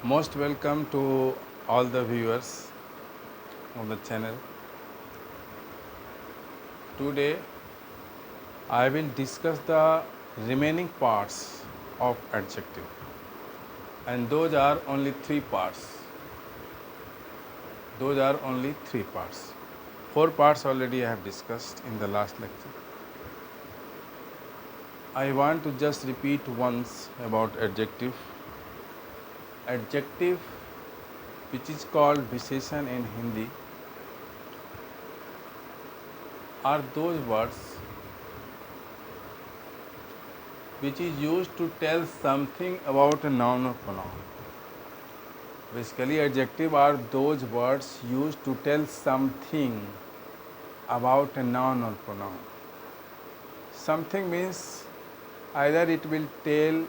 Most welcome to all the viewers of the channel. Today I will discuss the remaining parts of adjective, and those are only three parts. Those are only three parts. Four parts already I have discussed in the last lecture. I want to just repeat once about adjective. Adjective, which is called विशेषण in Hindi, are those words which is used to tell something about a noun or pronoun. Basically, adjective are those words used to tell something about a noun or pronoun. Something means either it will tell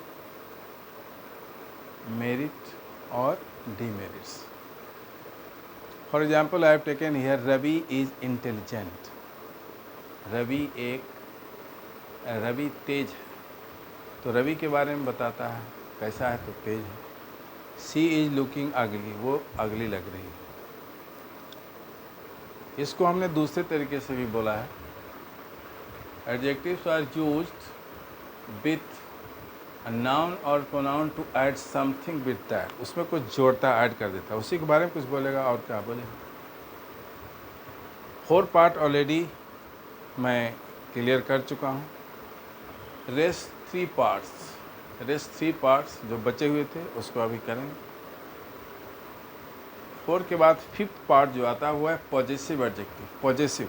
merit or demerits. For example, I have taken here Ravi is intelligent. Ravi तेज है, तो रवि के बारे में बताता है कैसा है, तो तेज है. सी इज लुकिंग अगली, वो अगली लग रही है. इसको हमने दूसरे तरीके से भी बोला है. Adjectives are used with a noun और pronoun to add something with that. उसमें कुछ जोड़ता, ऐड कर देता. उसी के बारे में कुछ बोलेगा और क्या बोलेगा. फोर पार्ट ऑलरेडी मैं क्लियर कर चुका हूँ. रेस्ट थ्री पार्ट्स जो बचे हुए थे उसको अभी करेंगे. फोर के बाद फिफ्थ पार्ट जो आता हुआ है possessive adjective. Possessive,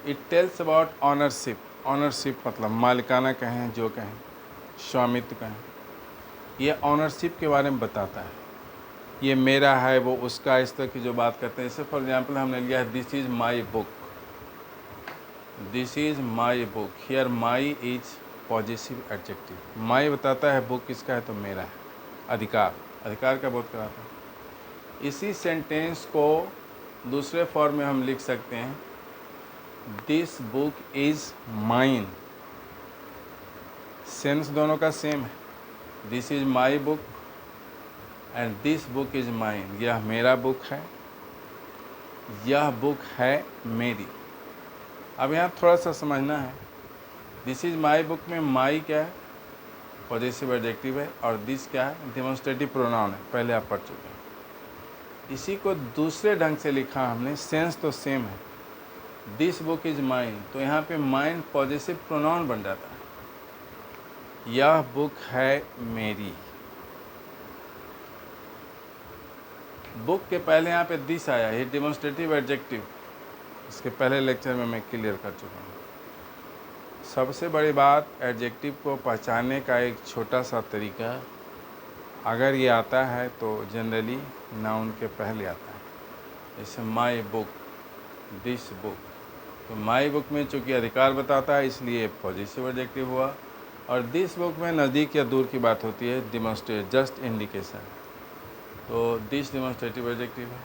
it tells about ownership. Ownership मतलब मालिकाना कहें, जो कहें, स्वामित्व कहें, ये ऑनरशिप के बारे में बताता है. ये मेरा है, वो उसका, इस तरह की जो बात करते हैं. जैसे फॉर एग्जाम्पल हमने लिया है this is my book. This is my book. Here my is possessive adjective. My बताता है बुक किसका है, तो मेरा है. अधिकार का बोध कराता है. इसी सेंटेंस को दूसरे फॉर्म में हम लिख सकते हैं this book is mine. Sense दोनों का सेम है. This is my book and this book is mine. यह मेरा बुक है, यह बुक है मेरी. अब यहाँ थोड़ा सा समझना है. दिस इज़ माई बुक में माई क्या है, पॉजेसिव एडजेक्टिव है, और दिस क्या है, डेमोन्स्ट्रेटिव प्रोनाउन है. पहले आप पढ़ चुके हैं. इसी को दूसरे ढंग से लिखा हमने. सेंस तो सेम है. दिस बुक इज़ माइन, तो यहाँ पे माइन पॉजेसिव प्रोनाउन बन जाता है. यह बुक है मेरी. बुक के पहले यहाँ पे दिस आया, ये डेमोन्स्ट्रेटिव एडजेक्टिव. इसके पहले लेक्चर में मैं क्लियर कर चुका हूँ. सबसे बड़ी बात, एडजेक्टिव को पहचानने का एक छोटा सा तरीका, अगर ये आता है तो जनरली नाउन के पहले आता है. जैसे माई बुक, दिस बुक. तो माई बुक में चूँकि अधिकार बताता है इसलिए पॉजिटिव एडजेक्टिव हुआ, और दिस बुक में नज़दीक या दूर की बात होती है, डिमॉन्स्ट्रेट, जस्ट इंडिकेशन. तो दिस डेमोन्स्ट्रेटिव एडजेक्टिव है.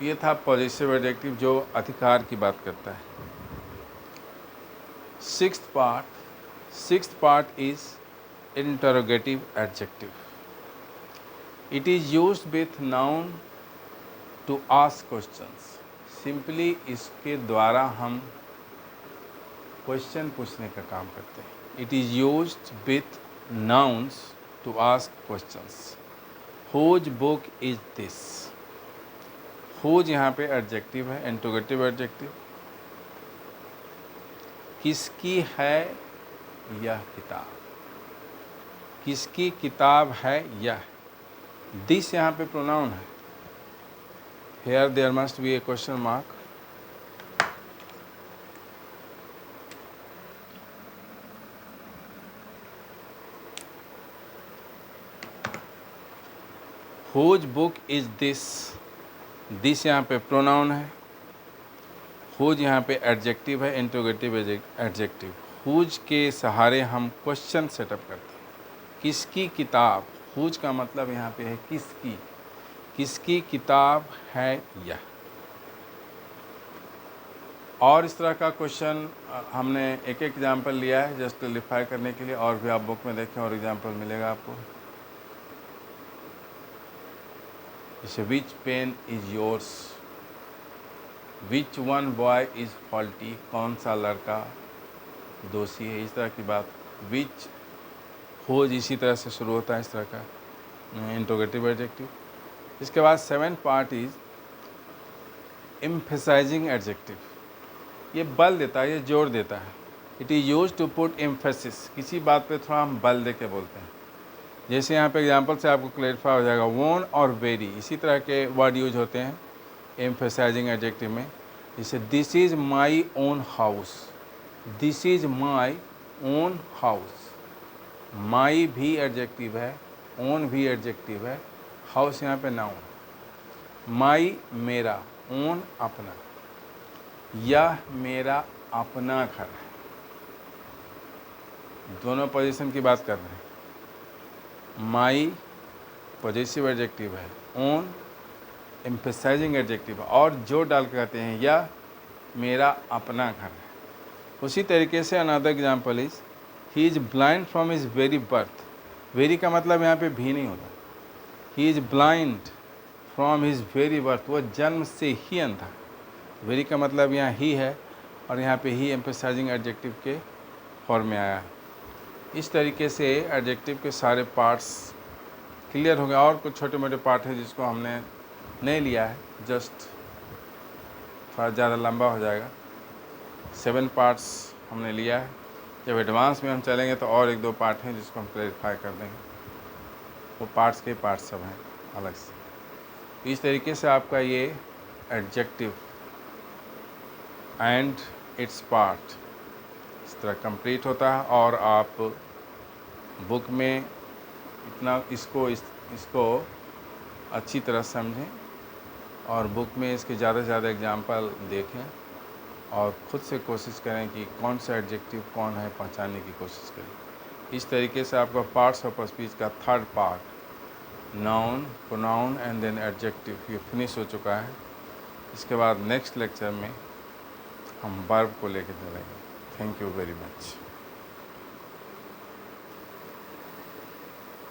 ये था पॉजिटिव एडजेक्टिव जो अधिकार की बात करता है. Sixth part is interrogative adjective. It is used with noun to ask questions. Simply इसके द्वारा हम क्वेश्चन पूछने का काम करते हैं. It is used with nouns to ask questions. Whose book is this. Whose यहाँ पे एडजेक्टिव है, इंटरोगेटिव एडजेक्टिव. किसकी है यह किताब. किसकी किताब है यह. दिस यहाँ पे प्रोनाउन है. Here there must be a question mark. Whose book is this. This यहाँ पे प्रोनाउन है. हुज यहाँ पे एडजेक्टिव है, इंटरोगेटिव एडजेक्टिव. हुज के सहारे हम क्वेश्चन सेटअप करते हैं. किसकी किताब. हुज का मतलब यहाँ पे है किसकी. किसकी किताब है यह. और इस तरह का क्वेश्चन हमने एक एग्जाम्पल लिया है जस्ट क्लिफाई करने के लिए, और भी आप बुक में देखें और एग्जाम्पल मिलेगा आपको. जैसे which pen is yours, which one boy is faulty, कौन सा लड़का दोषी है, इस तरह की बात। विच खोज इसी तरह से शुरू होता है, इस तरह का इंट्रोगेटिव एडजेक्टिव। इसके बाद 7th part is emphasizing adjective. ये बल देता है, ये जोर देता है। It is use to put emphasis, किसी बात पे थोड़ा हम बल दे के बोलते हैं। जैसे यहाँ पे एग्जांपल से आपको क्लैरिफाई हो जाएगा, वोन और वेरी, इसी तरह के वर्ड यूज होते हैं एम्फेसाइजिंग एडजेक्टिव में। जैसे this is my own house, this is my own house. My भी एडजेक्टिव है, ओन भी एडजेक्टिव है, हाउस यहाँ पे नाउन। माई मेरा, ओन अपना, यह मेरा अपना घर है। दोनों पोजीशन की बात कर रहे हैं। माई पॉजिटिव एडजेक्टिव है, ओन एम्फेसाइजिंग एडजेक्टिव है, और जो डाल के कहते हैं यह मेरा अपना घर है। उसी तरीके से another example is he is blind from his very birth. Very का मतलब यहाँ पे भी नहीं होता। He is blind from his very birth, वो जन्म से ही अंधा। वेरी का मतलब यहाँ ही है, और यहाँ पे ही एम्फेसाइजिंग एडजेक्टिव के फॉर्म में आया है। इस तरीके से एडजेक्टिव के सारे पार्ट्स क्लियर हो गए। और कुछ छोटे मोटे पार्ट है जिसको हमने नहीं लिया है, जस्ट थोड़ा ज़्यादा लंबा हो जाएगा। 7 पार्ट्स हमने लिया है। जब एडवांस में हम चलेंगे तो और 1-2 पार्ट हैं जिसको हम क्लैरिफाई कर देंगे। वो पार्ट्स के पार्ट्स सब हैं अलग से। इस तरीके से आपका ये एडजेक्टिव एंड इट्स पार्ट इस तरह कंप्लीट होता है। और आप बुक में इतना इसको अच्छी तरह समझें, और बुक में इसके ज़्यादा से ज़्यादा एग्जाम्पल देखें, और ख़ुद से कोशिश करें कि कौन सा एडजेक्टिव कौन है पहचानने की कोशिश करें। इस तरीके से आपका पार्ट्स ऑफ स्पीच का 3rd part, noun, pronoun and then adjective, ये फिनिश हो चुका है। इसके बाद नेक्स्ट लेक्चर में हम वर्ब को लेकर चलेंगे। Thank you very much.